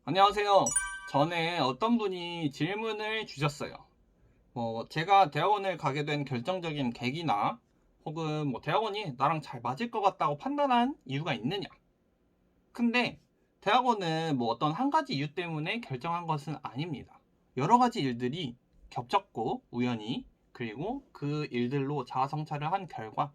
안녕하세요. 전에 어떤 분이 질문을 주셨어요. 제가 대학원을 가게 된 결정적인 계기나 혹은 대학원이 나랑 잘 맞을 것 같다고 판단한 이유가 있느냐. 근데 대학원은 어떤 한 가지 이유 때문에 결정한 것은 아닙니다. 여러 가지 일들이 겹쳤고 우연히 그리고 그 일들로 자아성찰을 한 결과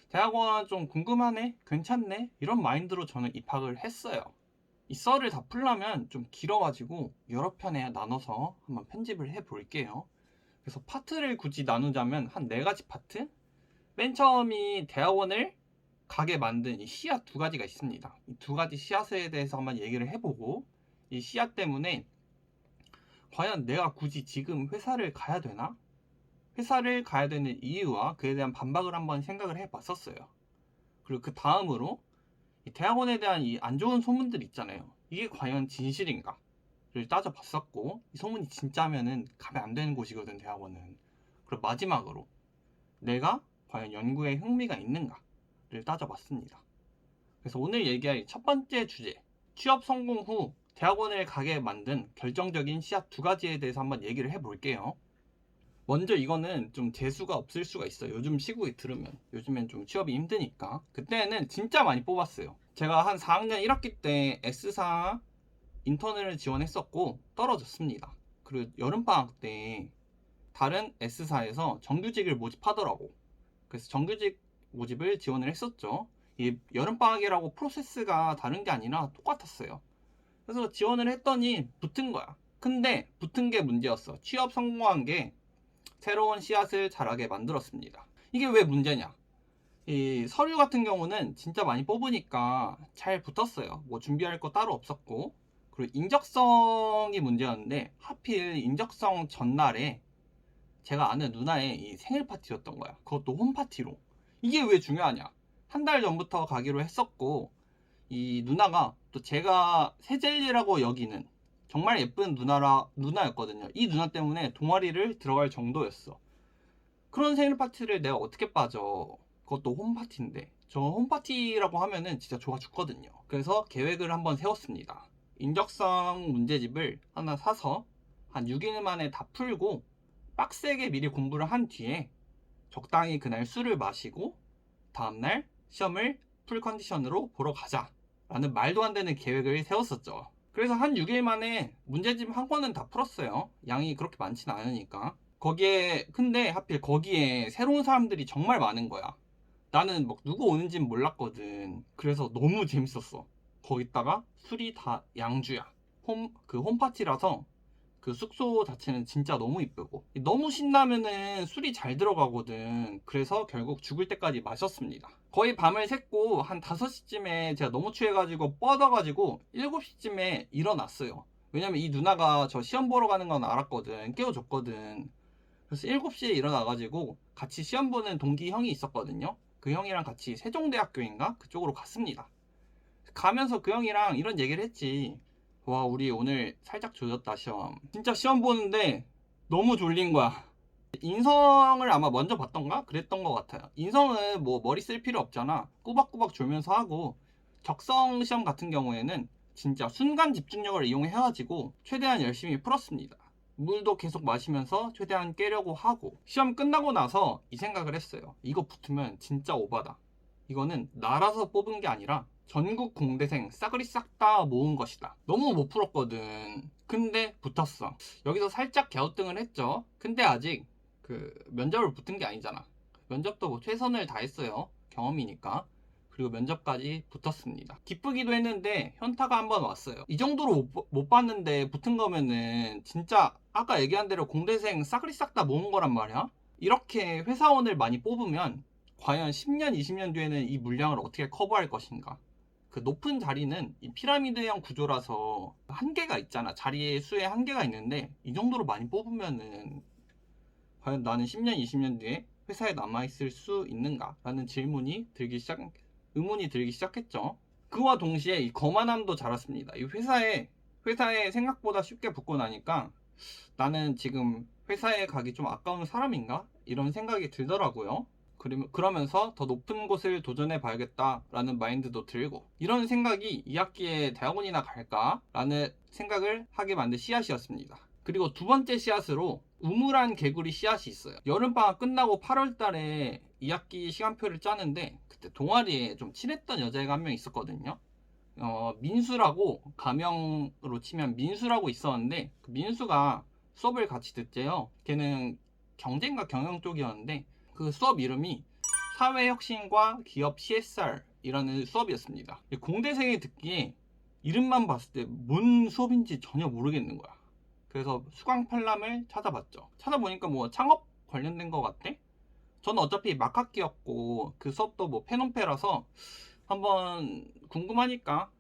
대학원 좀 궁금하네, 괜찮네 이런 마인드로 저는 입학을 했어요. 이 썰을 다 풀려면 좀 길어가지고 여러 편에 나눠서 한번 편집을 해 볼게요. 그래서 파트를 굳이 나누자면 한 네 가지 파트? 맨 처음이 대학원을 가게 만든 이 씨앗 두 가지가 있습니다. 이 두 가지 씨앗에 대해서 한번 얘기를 해보고, 이 씨앗 때문에 과연 내가 굳이 지금 회사를 가야 되나? 회사를 가야 되는 이유와 그에 대한 반박을 한번 생각을 해 봤었어요. 그리고 그 다음으로 이 대학원에 대한 이 안 좋은 소문들 있잖아요. 이게 과연 진실인가? 를 따져봤었고, 이 소문이 진짜면은 가면 안 되는 곳이거든, 대학원은. 그리고 마지막으로 내가 과연 연구에 흥미가 있는가를 따져봤습니다. 그래서 오늘 얘기할 첫 번째 주제, 취업 성공 후 대학원을 가게 만든 결정적인 씨앗 두 가지에 대해서 한번 얘기를 해볼게요. 먼저 이거는 좀 재수가 없을 수가 있어요. 요즘 시국에 들으면. 요즘엔 좀 취업이 힘드니까. 그때는 진짜 많이 뽑았어요. 제가 한 4학년 1학기 때 S사 인턴을 지원했었고 떨어졌습니다. 그리고 여름방학 때 다른 S사에서 정규직을 모집하더라고. 그래서 정규직 모집을 지원을 했었죠. 이 여름방학이라고 프로세스가 다른 게 아니라 똑같았어요. 그래서 지원을 했더니 붙은 거야. 근데 붙은 게 문제였어. 취업 성공한 게 새로운 씨앗을 자라게 만들었습니다. 이게 왜 문제냐? 이 서류 같은 경우는 진짜 많이 뽑으니까 잘 붙었어요. 준비할 거 따로 없었고. 그리고 인적성이 문제였는데 하필 인적성 전날에 제가 아는 누나의 이 생일 파티였던 거야. 그것도 홈파티로. 이게 왜 중요하냐? 한 달 전부터 가기로 했었고 이 누나가 또 제가 세젤리라고 여기는 정말 예쁜 누나였거든요. 이 누나 때문에 동아리를 들어갈 정도였어. 그런 생일 파티를 내가 어떻게 빠져? 그것도 홈파티인데. 저 홈파티라고 하면은 진짜 좋아 죽거든요. 그래서 계획을 한번 세웠습니다. 인적성 문제집을 하나 사서 한 6일 만에 다 풀고 빡세게 미리 공부를 한 뒤에 적당히 그날 술을 마시고 다음날 시험을 풀 컨디션으로 보러 가자 라는 말도 안 되는 계획을 세웠었죠. 그래서 한 6일 만에 문제집 한 권은 다 풀었어요. 양이 그렇게 많진 않으니까. 근데 하필 거기에 새로운 사람들이 정말 많은 거야. 나는 누구 오는진 몰랐거든. 그래서 너무 재밌었어. 거기다가 술이 다 양주야. 홈파티라서 그 숙소 자체는 진짜 너무 이쁘고. 너무 신나면은 술이 잘 들어가거든. 그래서 결국 죽을 때까지 마셨습니다. 거의 밤을 샜고 한 5시쯤에 제가 너무 취해가지고 뻗어가지고 7시쯤에 일어났어요. 왜냐면 이 누나가 저 시험 보러 가는 건 알았거든. 깨워줬거든. 그래서 7시에 일어나가지고 같이 시험 보는 동기 형이 있었거든요. 그 형이랑 같이 세종대학교인가? 그쪽으로 갔습니다. 가면서 그 형이랑 이런 얘기를 했지. 와, 우리 오늘 살짝 조졌다, 시험. 진짜 시험 보는데 너무 졸린 거야. 인성을 아마 먼저 봤던가? 그랬던 것 같아요. 인성은 머리 쓸 필요 없잖아. 꾸박꾸박 졸면서 하고, 적성 시험 같은 경우에는 진짜 순간 집중력을 이용해가지고 최대한 열심히 풀었습니다. 물도 계속 마시면서 최대한 깨려고 하고, 시험 끝나고 나서 이 생각을 했어요. 이거 붙으면 진짜 오바다. 이거는 나라서 뽑은 게 아니라 전국 공대생 싸그리 싹 다 모은 것이다. 너무 못 풀었거든. 근데 붙었어. 여기서 살짝 갸우뚱을 했죠. 근데 아직 그 면접을 붙은 게 아니잖아. 면접도 최선을 다했어요. 경험이니까. 그리고 면접까지 붙었습니다. 기쁘기도 했는데 현타가 한번 왔어요. 이 정도로 못 봤는데 붙은 거면은 진짜 아까 얘기한 대로 공대생 싸그리 싹 다 모은 거란 말이야. 이렇게 회사원을 많이 뽑으면 과연 10년, 20년 뒤에는 이 물량을 어떻게 커버할 것인가? 그 높은 자리는 이 피라미드형 구조라서 한계가 있잖아. 자리의 수에 한계가 있는데 이 정도로 많이 뽑으면은 과연 나는 10년, 20년 뒤에 회사에 남아있을 수 있는가? 라는 의문이 들기 시작했죠. 그와 동시에 이 거만함도 자랐습니다. 이 회사에 생각보다 쉽게 붙고 나니까 나는 지금 회사에 가기 좀 아까운 사람인가? 이런 생각이 들더라고요. 그러면서 더 높은 곳을 도전해 봐야겠다라는 마인드도 들고, 이런 생각이 2학기에 대학원이나 갈까라는 생각을 하게 만든 씨앗이었습니다. 그리고 두 번째 씨앗으로 우물안 개구리 씨앗이 있어요. 여름방학 끝나고 8월 달에 2학기 시간표를 짜는데, 그때 동아리에 좀 친했던 여자애가 한 명 있었거든요. 민수라고, 가명으로 치면 민수라고 있었는데, 그 민수가 수업을 같이 듣재요. 걔는 경제인가 경영 쪽이었는데, 그 수업 이름이 사회혁신과 기업 CSR이라는 수업이었습니다. 공대생이 듣기에 이름만 봤을 때 뭔 수업인지 전혀 모르겠는 거야. 그래서 수강팔람을 찾아봤죠. 찾아보니까 뭐 창업 관련된 것 같대? 저는 어차피 막학기였고 그 수업도 뭐 페논페라서 한번 궁금하니까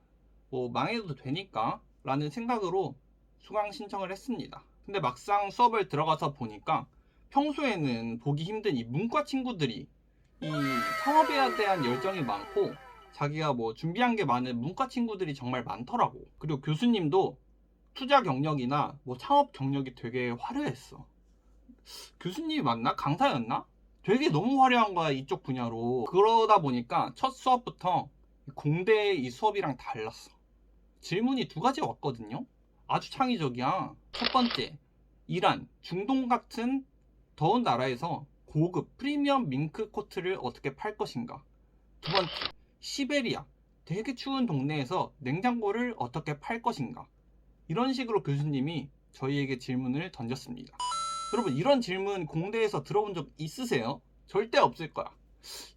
뭐 망해도 되니까 라는 생각으로 수강 신청을 했습니다. 근데 막상 수업을 들어가서 보니까 평소에는 보기 힘든 이 문과 친구들이 이 창업에 대한 열정이 많고 자기가 뭐 준비한 게 많은 문과 친구들이 정말 많더라고. 그리고 교수님도 투자 경력이나 뭐 창업 경력이 되게 화려했어. 교수님이 맞나? 강사였나? 되게 너무 화려한 거야, 이쪽 분야로. 그러다 보니까 첫 수업부터 공대 이 수업이랑 달랐어. 질문이 두 가지 왔거든요. 아주 창의적이야. 첫 번째, 이란, 중동 같은 더운 나라에서 고급 프리미엄 밍크 코트를 어떻게 팔 것인가. 두 번째, 시베리아, 되게 추운 동네에서 냉장고를 어떻게 팔 것인가. 이런 식으로 교수님이 저희에게 질문을 던졌습니다. 여러분, 이런 질문 공대에서 들어본 적 있으세요? 절대 없을 거야.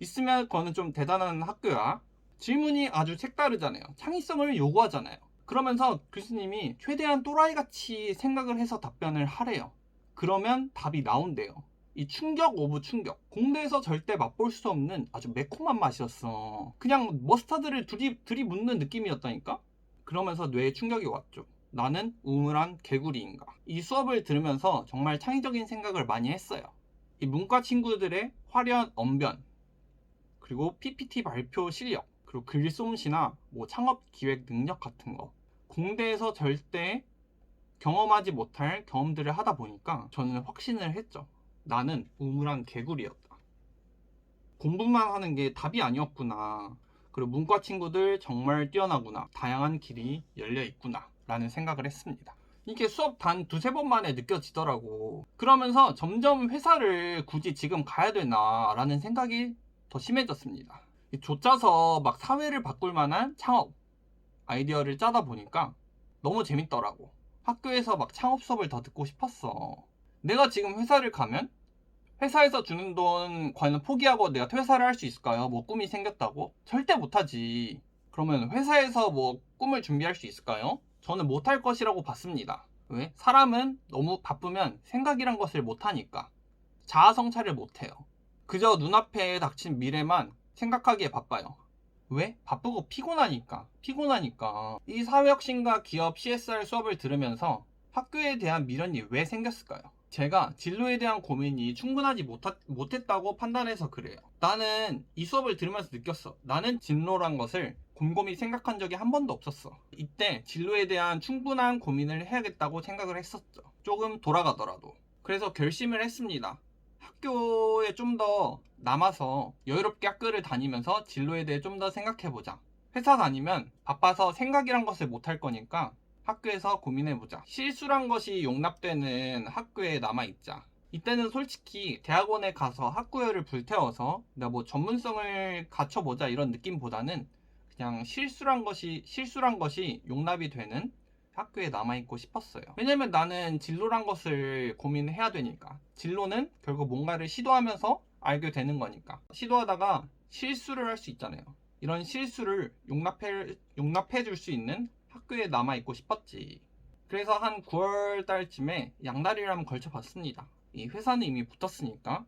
있으면 그거는 좀 대단한 학교야. 질문이 아주 색다르잖아요. 창의성을 요구하잖아요. 그러면서 교수님이 최대한 또라이같이 생각을 해서 답변을 하래요. 그러면 답이 나온대요. 이 충격 오브 충격. 공대에서 절대 맛볼 수 없는 아주 매콤한 맛이었어. 그냥 머스타드를 들이붓는 느낌이었다니까? 그러면서 뇌에 충격이 왔죠. 나는 우물안 개구리인가. 이 수업을 들으면서 정말 창의적인 생각을 많이 했어요. 이 문과 친구들의 화려한 언변, 그리고 PPT 발표 실력, 그리고 글솜씨나 뭐 창업 기획 능력 같은 거, 공대에서 절대 경험하지 못할 경험들을 하다 보니까 저는 확신을 했죠. 나는 우물안 개구리였다. 공부만 하는 게 답이 아니었구나. 그리고 문과 친구들 정말 뛰어나구나. 다양한 길이 열려 있구나. 라는 생각을 했습니다. 이게 수업 단 두세 번 만에 느껴지더라고. 그러면서 점점 회사를 굳이 지금 가야 되나 라는 생각이 더 심해졌습니다. 조짜서 막 사회를 바꿀 만한 창업 아이디어를 짜다 보니까 너무 재밌더라고. 학교에서 막 창업 수업을 더 듣고 싶었어. 내가 지금 회사를 가면 회사에서 주는 돈 과연 포기하고 내가 퇴사를 할 수 있을까요? 뭐 꿈이 생겼다고? 절대 못하지. 그러면 회사에서 뭐 꿈을 준비할 수 있을까요? 저는 못할 것이라고 봤습니다. 왜? 사람은 너무 바쁘면 생각이란 것을 못하니까. 자아 성찰을 못해요. 그저 눈앞에 닥친 미래만 생각하기에 바빠요. 왜? 바쁘고 피곤하니까. 이 사회혁신과 기업 CSR 수업을 들으면서 학교에 대한 미련이 왜 생겼을까요? 제가 진로에 대한 고민이 충분하지 못했다고 판단해서 그래요. 나는 이 수업을 들으면서 느꼈어. 나는 진로란 것을 곰곰이 생각한 적이 한 번도 없었어. 이때 진로에 대한 충분한 고민을 해야겠다고 생각을 했었죠. 조금 돌아가더라도. 그래서 결심을 했습니다. 학교에 좀 더 남아서 여유롭게 학교를 다니면서 진로에 대해 좀 더 생각해보자. 회사 다니면 바빠서 생각이란 것을 못할 거니까 학교에서 고민해보자. 실수란 것이 용납되는 학교에 남아있자. 이때는 솔직히 대학원에 가서 학구열을 불태워서 내가 뭐 전문성을 갖춰보자 이런 느낌보다는 그냥 실수란 것이 용납이 되는 학교에 남아있고 싶었어요. 왜냐면 나는 진로란 것을 고민해야 되니까. 진로는 결국 뭔가를 시도하면서 알게 되는 거니까. 시도하다가 실수를 할 수 있잖아요. 이런 실수를 용납해 줄 수 있는 학교에 남아있고 싶었지. 그래서 한 9월 달쯤에 양다리를 한번 걸쳐봤습니다. 이 회사는 이미 붙었으니까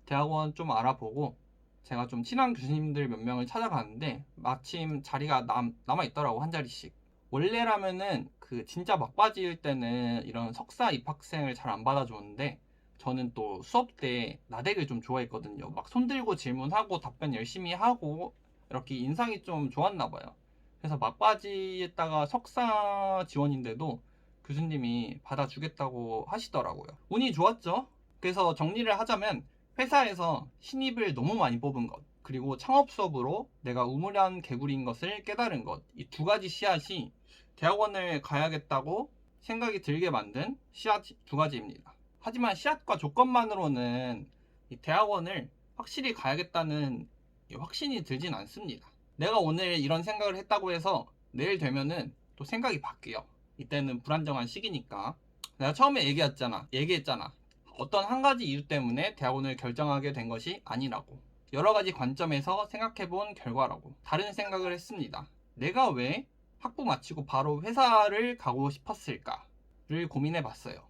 대학원 좀 알아보고 제가 좀 친한 교수님들 몇 명을 찾아가는데 마침 자리가 남아있더라고, 한 자리씩. 원래라면은 그 진짜 막바지일 때는 이런 석사 입학생을 잘 안 받아줬는데 저는 또 수업 때 나대기를 좀 좋아했거든요. 막 손들고 질문하고 답변 열심히 하고 이렇게 인상이 좀 좋았나 봐요. 그래서 막바지에다가 석사 지원인데도 교수님이 받아주겠다고 하시더라고요. 운이 좋았죠. 그래서 정리를 하자면 회사에서 신입을 너무 많이 뽑은 것, 그리고 창업 수업으로 내가 우물안 개구리인 것을 깨달은 것, 이 두 가지 씨앗이 대학원을 가야겠다고 생각이 들게 만든 씨앗 두 가지입니다. 하지만 씨앗과 조건만으로는 이 대학원을 확실히 가야겠다는 이 확신이 들진 않습니다. 내가 오늘 이런 생각을 했다고 해서 내일 되면은 또 생각이 바뀌어. 이때는 불안정한 시기니까. 내가 처음에 얘기했잖아. 어떤 한 가지 이유 때문에 대학원을 결정하게 된 것이 아니라고. 여러 가지 관점에서 생각해 본 결과라고. 다른 생각을 했습니다. 내가 왜 학부 마치고 바로 회사를 가고 싶었을까를 고민해 봤어요.